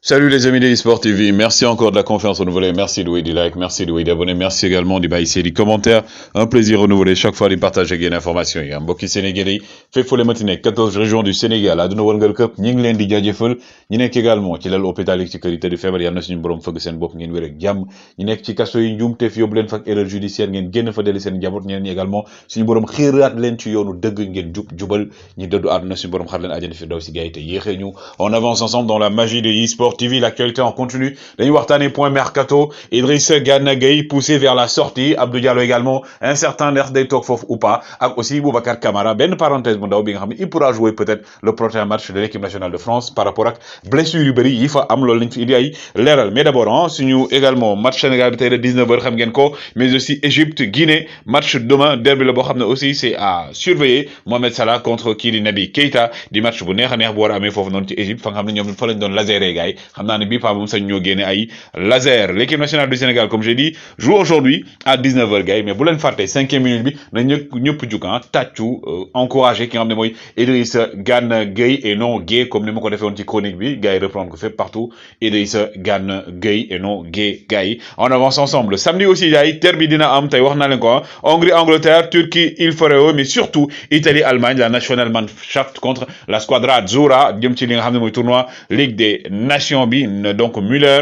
Salut les amis de eSport TV, merci encore de la confiance renouvelée, merci de des likes, merci de d'abonner, merci également de baisser des commentaires, un plaisir renouvelé chaque fois de partager des informations. Il y a un mbokki Sénégalais yi fépp fu leen nekk 14 régions du Sénégal àdduna wërngal këpp ñi ngi leen di jaajëfal ñi nekk également ci lal hôpital yi ci kër yi tëdd feebar yàlla na suñu borom fëgg seen bopp ngeen wér ak jàmm ñi nekk ci kaso yi njuumte fi yóbbu leen fa ak erreur judiciaire ngeen génn fa delli seen njaboot ñeneen ñi également suñu borom xiiraat leen ci yoonu dëgg ngeen jubal ñi dëddu àdduna suñu borom xar leen àjjana fi daw si gars yi te yéexee ñu on avance ensemble dans la magie de eSport TV l'actualité en continu dañuy waxtaanee point mercato Idrissa Gana Gueye poussé vers la sortie Abdou Diallo également incertain ndax day toog foofu ou pas ak aussi Boubacar Camara benn parenthèse bu ndaw bi nga xam ne il pourra jouer peut-être le prochain match de l'équipe nationale de France par rapport ak blessure yu bëri yi fa am loolu lañ fi indi ay leeral mais d'abord suñu également match Sénégal bi tey de 19h xam ngeen ko mais aussi Égypte Guinée match demain derby la boo xam ne aussi c'est à surveiller Mohamed Salah contre kii di Naby Keita di match bu neex a neex bu war a amee foofu noonu ci Égypte fa nga xam ne ñoom fa lañ doon laseré gars yi xam naa ne bii moom sañ ñoo génne ay laser l'équipe nationale du Sénégal comme j'ai dit joue aujourd'hui à 19h gars mais bu leen fàtte 5e minute bi na ñëpp jug tàccu encouragé ki nga xam ne mooy Idrissa Gana Gueye et non Gueye comme ni ma ko defee woon ci chronique bi gars yi reprendre ko fépp partout Idrissa Gana Gueye et non Gueye gars yi on avance ensemble samedi aussi gars yi derby dina am tey wax naa leen ko Hongrie Angleterre Turquie il ferait mais surtout Italie Allemagne la Nationalmannschaft contre la Squadra Azzurra jëm ci li nga xam ne mooy tournoi Ligue des Nations bi donc Müller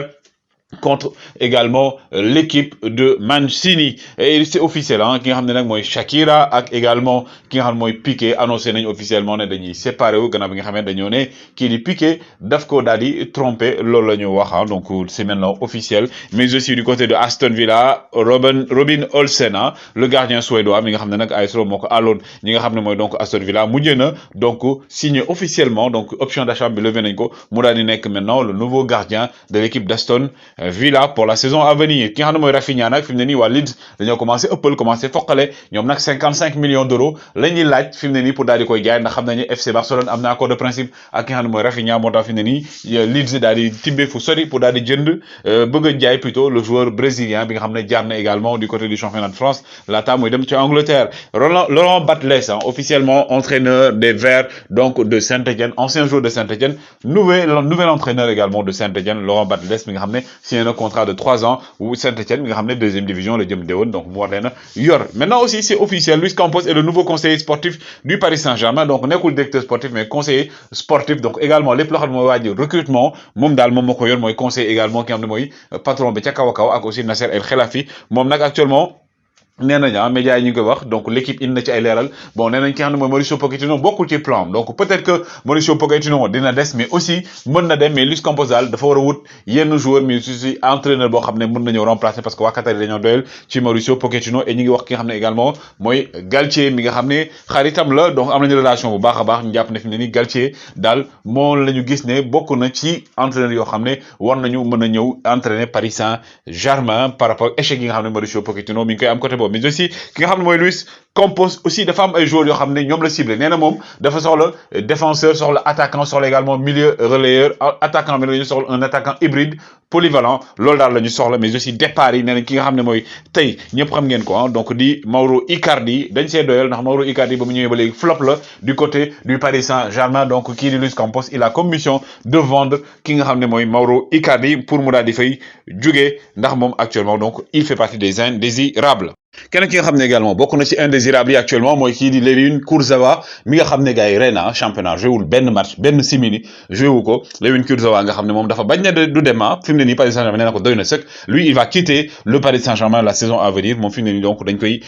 contre également l'équipe de Mancini et c'est officiel ki nga xam ne nag mooy Shakira ak également ki nga xam ne mooy Piqué annoncé nañ officiellement ne dañuy séparé wu gannaaw bi nga xam ne dañoo ne kii di Piqué daf ko daal di trompé loolu la ñu wax donc c'est maintenant officiel mais aussi du côté de Aston Villa Robin Olsen le gardien suédois mi nga xam ne nag AS Rome moo ko àlloon ñi nga xam ne mooy donc Aston Villa mujjee na donc signé officiellement donc option d'achat bi levé nañ ko mu daal di nekk maintenant le nouveau gardien de l'équipe d'Aston Villa pour la saison à venir ki nga xam ne mooy Rafinha nag fi mu ne nii waa Leeds dañoo commencé foqale ñoom nag 55 millions d'euros la ñuy laaj fi mu ne nii pour daal di koy jaay ndax xam nañu FC Barcelone am na accord de principe ak ki nga xam ne mooy Rafinha moo tax fi mu ne nii Leeds daal di tibbee fu sori pour daal di jënd bëgg a jaay plutôt le joueur brésilien bi nga xam ne jaar na également du côté du championnat de France laata muy dem ci Angleterre Laurent Batles officiellement entraîneur des Verts donc de Saint-Étienne ancien joueur de Saint-Étienne nouvel entraîneur également de Saint-Étienne Laurent Batles mi nga xam ne signé un contrat de 3 ans ou Saint-Étienne mi nga xam ne deuxième division la jëm déwoon donc mu war leen a yor maintenant aussi c'est officiel Luis Campos est le nouveau conseiller sportif du Paris Saint-Germain donc nekkul directeur sportif mais conseiller sportif donc également lépp loo xam ne mooy waaj recrutement moom daal moom moo ko yor mooy conseiller également ki nga xam ne mooy patron bi ca kaw a kaw ak aussi Nasser El Khelaifi moom nag actuellement nee nañ médias yi ñu ngi koy wax donc l'équipe indi na ci ay leeral bon nee nañ ki nga xam ne mooy Mauricio Pochettino bokkul ci plan donc peut-être que Mauricio Pochettino dina des mais aussi mën na dem mais Luis Campos daal dafa war a wut yenn joueur mais aussi entraîneur boo xam ne mën na ñëw remplacer parce que waa Qatar yi dañoo doyal ci Mauricio Pochettino et ñu ngi wax ki nga xam ne également mooy Galtier mi nga xam ne xaritam la donc am nañu relation bu baax a baax ñu jàpp ne fi mu ne nii Galtier daal moom la ñu gis ne bokk na ci entraîneur yoo xam ne war nañu mën a ñëw entraîner Paris Saint-Germain par rapport échec yi nga xam ne Mauricio Pochettino mi ngi koy am côté boobu mais aussi ki nga xam ne mooy Luis Campos aussi dafa am ay joueurs yoo xam ne ñoom la ciblé nee na moom dafa soxla défenseur soxla attaquant soxla également milieu relayeur attaquant bi la ñu soxla un attaquant hybride polyvalent loolu daal la ñu soxla mais aussi départ yi nee nañ ki nga xam ne mooy tey ñëpp xam ngeen ko donc di Mauro Icardi dañ see doyal ndax Mauro Icardi ba mu ñëwee ba léegi flop la du côté du Paris Saint-Germain donc kii di Luis Campos il a comme mission de vendre ki nga xam ne mooy Mauro Icardi pour mu daal di fay jugee ndax moom actuellement donc il fait partie des indésirables keneen ki nga xam ne également bokk na ci indésirable yi actuellement mooy kii di Layvin Kurzawa mi nga xam ne gars yi ren championnat joué wul benn match benn simili joué wu ko Layvin Kurzawa nga xam ne moom dafa bañ ne du dem fi mu ne nii Paris Saint-Germain nee na ko doy na sëkk lui il va quitter le Paris Saint-Germain la saison à venir moom fi mu ne nii donc dañ koy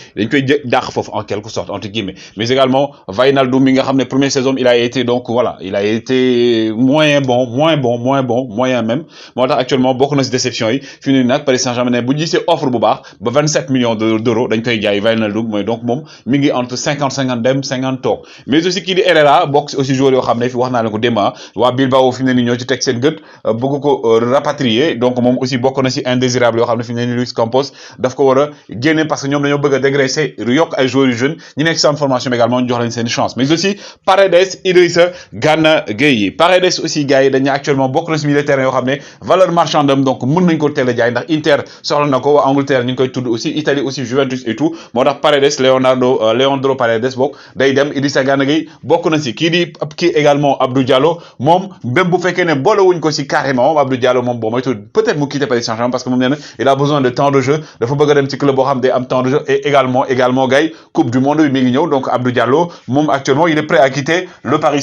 dàq foofu en quelque sorte entre guillemets mais également Wijnaldum mi nga xam ne première saison il a été donc voilà il a été moyen même moo tax actuellement bokk na ci déception yi fi mu ne nii nag Paris Saint-Germain ne bu gisee offre bu baax ba 27 millions d'euros dañ koy jaay Wijnaldum mooy donc moom mi ngi entre 50 dem 50 toog mais aussi kii di Herrera bokk aussi joueur yoo xam ne fi wax naa leen ko démb waa Bilbao fi mu ne nii ñoo ci teg seen gët bëgg ko rapatrier donc moom aussi bokk na ci indésirable yoo xam ne fi mu ne nii Luis Campos daf ko war a génne parce que ñoom dañoo bëgg a dégraisser yokk ay joueurs yu jeunes ñi nekk sans formation également ñu jox leen seen chance mais aussi Paredes Idrissa Gana Gueye Paredes aussi gars yi dañu actuellement bokk na ci milieu terrain yoo xam ne valeur marchande am donc mën nañ ko teel a jaay ndax Inter soxla na ko waa Angleterre ñu ngi koy tudd aussi Italie aussi joué Juventus et tout moo tax Paredes Leandro Paredes bokk day dem Idrissa Gana Gueye bokk na si kii également Abdou Diallo moom même bu fekkee ne boolewuñ ko si carrément Abdou Diallo moom bon moytu peut-être mu quitter Paris Saint-Germain parce que moom nee na il a besoin de temps de jeu dafa bëgg a dem ci club boo xam day am temps de jeu et également gars yi coupe du monde bi mi ngi ñëw donc Abdou Diallo moom actuellement il est prêt à quitter le Paris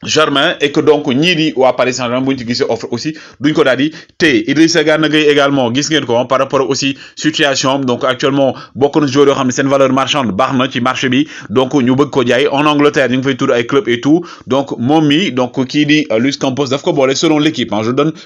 Saint-Germain et que donc ñii di waa Paris Saint-Germain bu ñu ci gisee offre aussi duñ ko daal di téye Idrissa Gana Gueye également gis ngeen ko par rapport aussi situation donc actuellement bokk na joueur yoo xam ne seen valeur marchande baax na ci marché bi donc ñu bëgg ko jaay en Angleterre ñu ngi fay tudd ay club et tout donc moom mi donc kii di Luis Campos daf ko boole selon l'équipe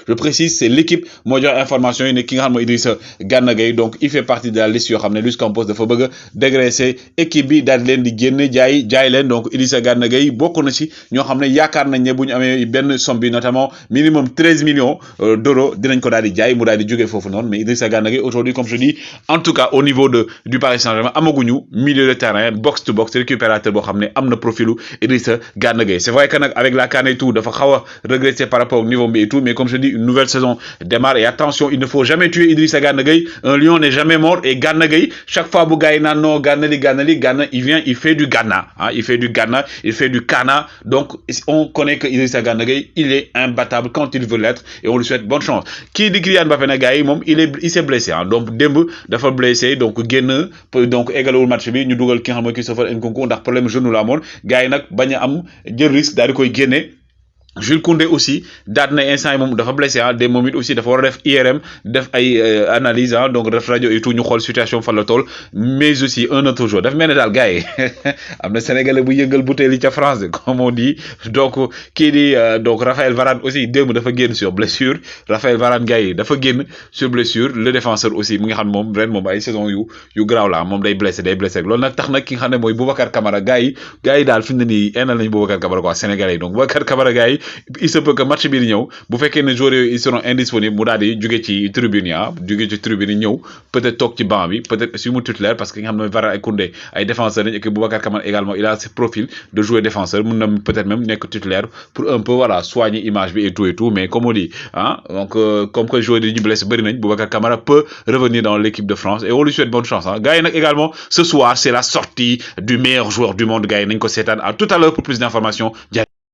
je précise c'est l'équipe moo jox information yi ne ki nga xam ne Idrissa Gana Gueye donc il fait partie de la liste yoo xam ne Luis Campos dafa bëgg a dégraisser équipe bi daal di leen di génne jaay leen donc Idrissa Gana Gueye bokk na ci ñoo xam ne yaakaar nañ ne bu ñu amee benn somme bi notamment minimum 13 millions d'euros dinañ ko daal di jaay mu daal di jógee foofu noonu mais Idrissa Gana Gueye aujourd'hui comme je dis en tout cas au niveau du Paris Saint-Germain amaguñu milieu de terrain box to box récupérateur boo xam ne am na profilu Idrissa Gana Gueye c'est vrai que nag avec la CAN et tout dafa xaw a regretter par rapport au niveau bi et tout mais comme je dis une nouvelle saison démarre et attention il ne faut jamais tuer Idrissa Gana Gueye un lion n'est jamais mort et Gana Gueye chaque fois bu gars yi naan non Gana il vient il fait du Gana hein, il fait du Gana il fait du Kana donc on connaît que Idrissa Gana Gueye il est imbattable quand il veut l'être et on lui souhaite bonne chance kii di Kylian Mbappé nag gars yi moom il s'est blessé hein donc démb dafa blessé donc génn donc égalewul match bi ñu dugal ki nga xam mooy Christopher Nkunku ndax problème genou la amoon gars yi nag bañ a am jël risque daal di koy génne Jules Koundé aussi daat na instant yi moom dafa blessé ah des moom it aussi dafa war a def IRM def ay analyse ah donc def rajo et tout ñu xool situation fan la toll mais aussi un autre joueur dafa mel ne daal gars yi am na sénégalais bu yëngal bouteille yi ca France comme on dit donc kii di donc Raphaël Varane aussi démb dafa génn sur blessure Raphaël Varane gars yi dafa génn sur blessure le défenseur aussi mu nga xam moom ren moom ay saison yu garaaw la moom day blessé loolu nag tax nag ki nga xam ne mooy Boubacar Camara gars yi daal fi mu ne nii enal nañu Boubacar Camara quoi sénégalais yi donc Boubacar Camara gars yi il se peut que match bi di ñëw bu fekkee ne joueurs yooyu ils seront indisponibles mu daal di jóge ci tribune yi ñëw peut-être toog ci banc bi peut-être si mu titulaire parce que nga xam ne Varane ay Koundé ay défenseurs lañ et que Boubacar Kamara également il a ce profil de jouer défenseur mun na peut-être même nekk titulaire pour un peu voilà soigner image bi et tout mais comme on dit hein donc comme que joueurs yi ñu blessé bëri nañ Boubacar Kamara peut revenir dans l'équipe de France et on lui souhaite bonne chance hein gars yi nag également ce soir c'est la sortie du meilleur joueur du monde gars yi nañ ko seetaan à tout à l'heure pour plus d'informations.